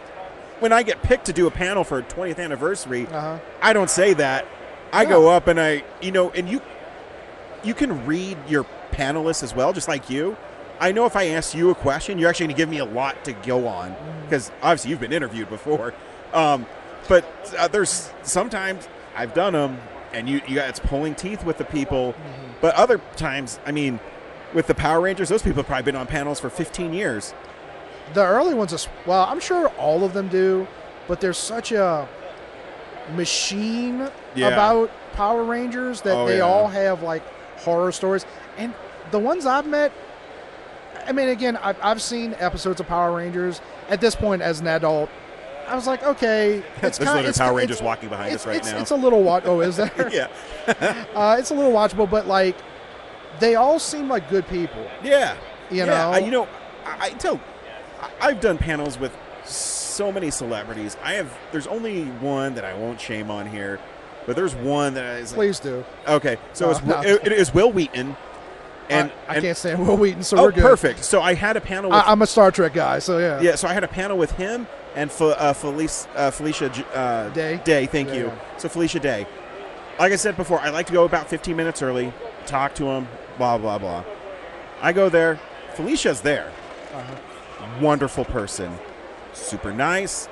when I get picked to do a panel for a 20th anniversary, I don't say that. I go up and and you can read your panelists as well, just like you. I know if I ask you a question, you're actually going to give me a lot to go on because obviously you've been interviewed before. But there's sometimes I've done them and you got it's pulling teeth with the people. But other times, I mean, with the Power Rangers, those people have probably been on panels for 15 years. The early ones, well, I'm sure all of them do, but there's such a machine about Power Rangers that they all have, like, horror stories. And the ones I've met, I mean, again, I've seen episodes of Power Rangers. At this point, as an adult, I was like, okay. There's literally Power Rangers walking behind us right now. It's a little Oh, is there? Yeah. It's a little watchable, but, like, they all seem like good people. Yeah. You know? I've done panels with so many celebrities. There's only one that I won't shame on here, but there's one that is. Please do. Okay, so it is Will Wheaton, and I can't stand Will Wheaton, so we're good. Perfect. So I had a panel. With, I'm a Star Trek guy, so yeah. Yeah, so I had a panel with him and Felicia Day. Thank you. Yeah. So Felicia Day. Like I said before, I like to go about 15 minutes early, talk to him, blah blah blah. I go there. Felicia's there. Wonderful person, super nice,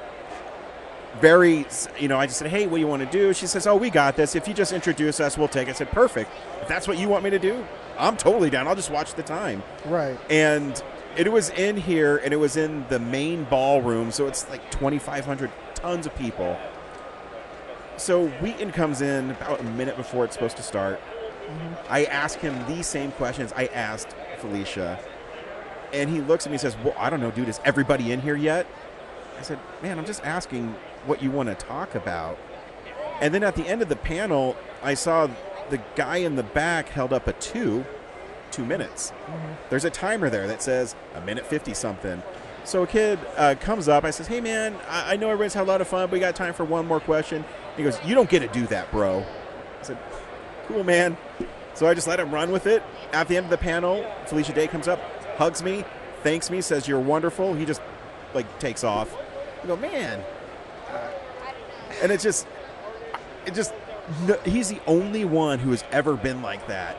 very, I just said, hey, what do you want to do? She says, oh, we got this. If you just introduce us, we'll take it. I said, perfect. If that's what you want me to do, I'm totally down. I'll just watch the time. Right. And it was in here, and it was in the main ballroom, so it's like 2,500, tons of people. So Wheaton comes in about a minute before it's supposed to start. I ask him these same questions I asked Felicia. And he looks at me and says, well, I don't know, dude, is everybody in here yet? I said, man, I'm just asking what you want to talk about. And then at the end of the panel, I saw the guy in the back held up a 2 minutes. There's a timer there that says a minute 50 something. So a kid comes up. I says, hey, man, I know everybody's had a lot of fun, but we got time for one more question. He goes, you don't get to do that, bro. I said, cool, man. So I just let him run with it. At the end of the panel, Felicia Day comes up, hugs me, thanks me, says you're wonderful. He just takes off. I go, man. And he's the only one who has ever been like that.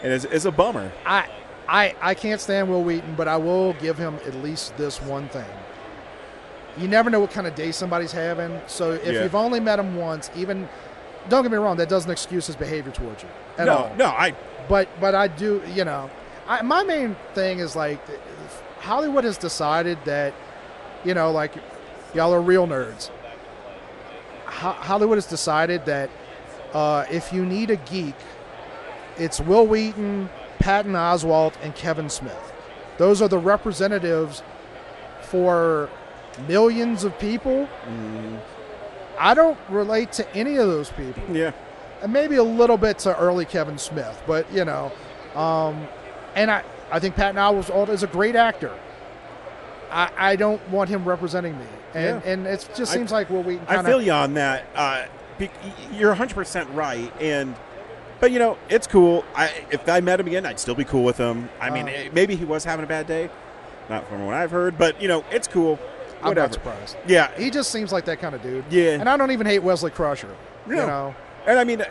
And it's a bummer. I can't stand Will Wheaton, but I will give him at least this one thing. You never know what kind of day somebody's having. So if you've only met him once, even, don't get me wrong, that doesn't excuse his behavior towards you at all. No, But I do, my main thing is, like, Hollywood has decided that, like, y'all are real nerds. Hollywood has decided that if you need a geek, it's Will Wheaton, Patton Oswalt, and Kevin Smith. Those are the representatives for millions of people. I don't relate to any of those people. Yeah. And maybe a little bit to early Kevin Smith, but, and I think Patton Oswalt is a great actor. I don't want him representing me. And it just seems like Will Wheaton I feel you on that. You're 100% right. But, it's cool. If I met him again, I'd still be cool with him. I mean, maybe he was having a bad day. Not from what I've heard. But, it's cool. Whatever. I'm not surprised. Yeah. He just seems like that kind of dude. Yeah. And I don't even hate Wesley Crusher. No. And I mean,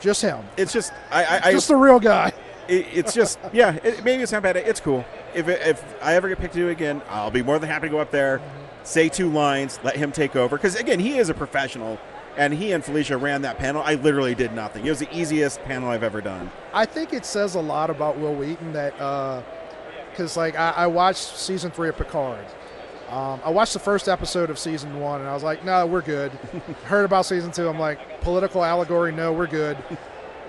just him. It's just just the real guy. It's just maybe it's not bad. It's cool. If I ever get picked to do it again, I'll be more than happy to go up there, say 2 lines, let him take over. Because again, he is a professional, and he and Felicia ran that panel. I literally did nothing. It was the easiest panel I've ever done. I think it says a lot about Will Wheaton that because I watched season 3 of Picard. I watched the first episode of season 1, and I was like, no, we're good. Heard about season 2. I'm like, political allegory, no, we're good.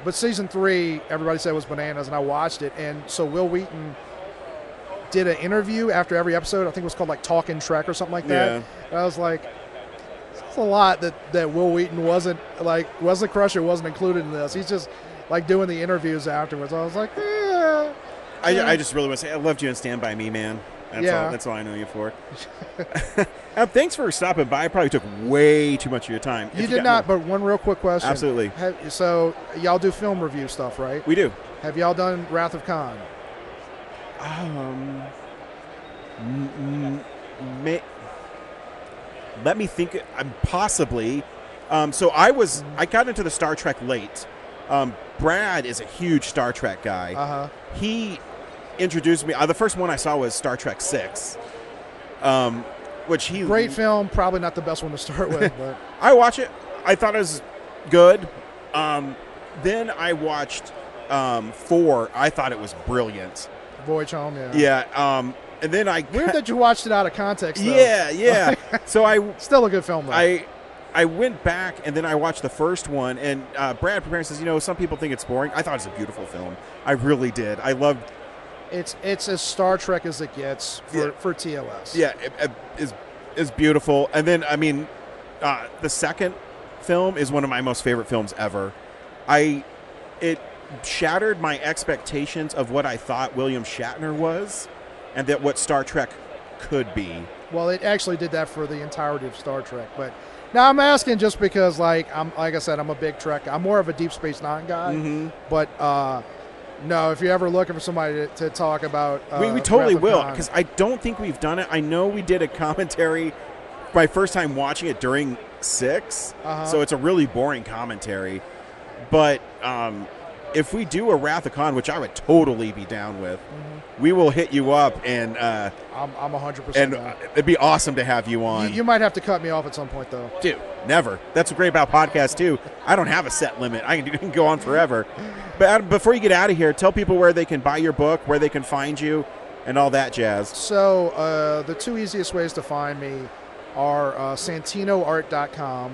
But season 3, everybody said was bananas, and I watched it. And so Will Wheaton did an interview after every episode. I think it was called, like, Talkin' Trek or something like that. Yeah. And I was like, It's a lot that Will Wheaton wasn't like Wesley Crusher wasn't included in this. He's just like doing the interviews afterwards. I was like, yeah. I just really want to say I loved you in Stand By Me, man. That's all I know you for. Thanks for stopping by. I probably took way too much of your time. You did not, but one real quick question. Absolutely. So y'all do film review stuff, right? We do. Have y'all done Wrath of Khan? Let me think. Possibly. So I got into the Star Trek late. Brad is a huge Star Trek guy. Uh-huh. He introduced me. The first one I saw was Star Trek 6. Great film, probably not the best one to start with, but I watch it. I thought it was good. Then I watched 4. I thought it was brilliant. Voyage Home, yeah. Yeah. And then weird that you watched it out of context, though. Yeah. So still a good film, though. I went back and then I watched the first one, and Brad preparing says, some people think it's boring. I thought it was a beautiful film. I really did. I loved. It's as Star Trek as it gets for TLS. Yeah, it is beautiful. And then the second film is one of my most favorite films ever. It shattered my expectations of what I thought William Shatner was, and that what Star Trek could be. Well, it actually did that for the entirety of Star Trek, but. Now I'm asking just because, like I said, I'm a big Trek. I'm more of a Deep Space Nine guy. Mm-hmm. But no, if you're ever looking for somebody to talk about, we totally will, because I don't think we've done it. I know we did a commentary my first time watching it during 6, so it's a really boring commentary. But if we do a Wrath of Khan, which I would totally be down with, we will hit you up, and I'm 100%. And it'd be awesome to have you on. You might have to cut me off at some point, though. Dude, never. That's what's great about podcasts too. I don't have a set limit. I can go on forever. But Adam, before you get out of here, tell people where they can buy your book, where they can find you, and all that jazz. So the 2 easiest ways to find me are santinoart.com,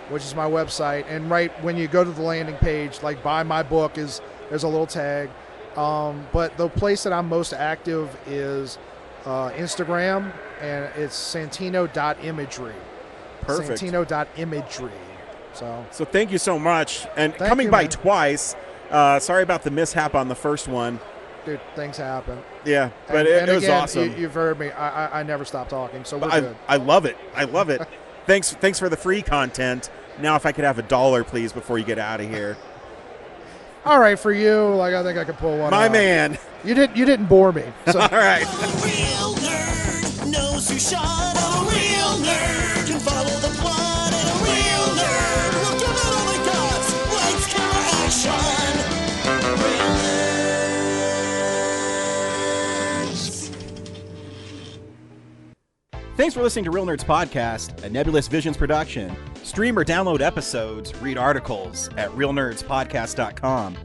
which is my website, and right when you go to the landing page, like buy my book, there's a little tag. But the place that I'm most active is Instagram, and it's santino.imagery. Perfect. Santino.imagery. So thank you so much. And coming by twice. Sorry about the mishap on the first one. Dude, things happen. Yeah, but it was again, awesome. You've heard me. I never stop talking, so we're good. I love it. I love it. Thanks for the free content. Now, if I could have $1, please, before you get out of here. All right, for you, I think I could pull one. My man. You didn't bore me. So. All right. A real nerd knows who shot. A real nerd can follow the plot. And a real nerd will give it all they got. Lights, camera, action. Real nerds. Thanks for listening to Real Nerds Podcast, a Nebulous Visions production. Stream or download episodes, read articles at realnerdspodcast.com.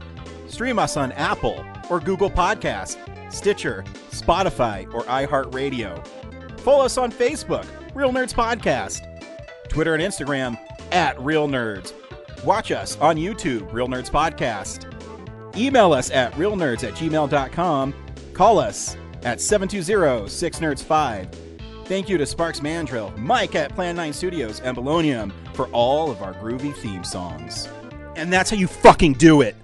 Stream us on Apple or Google Podcast, Stitcher, Spotify, or iHeartRadio. Follow us on Facebook, Real Nerds Podcast, Twitter and Instagram at Real Nerds. Watch us on YouTube, Real Nerds Podcast. Email us at realnerds@gmail.com. Call us at 720-6nerds5. Thank you to Sparks Mandrill, Mike at Plan 9 Studios, and Bolognium for all of our groovy theme songs. And that's how you fucking do it.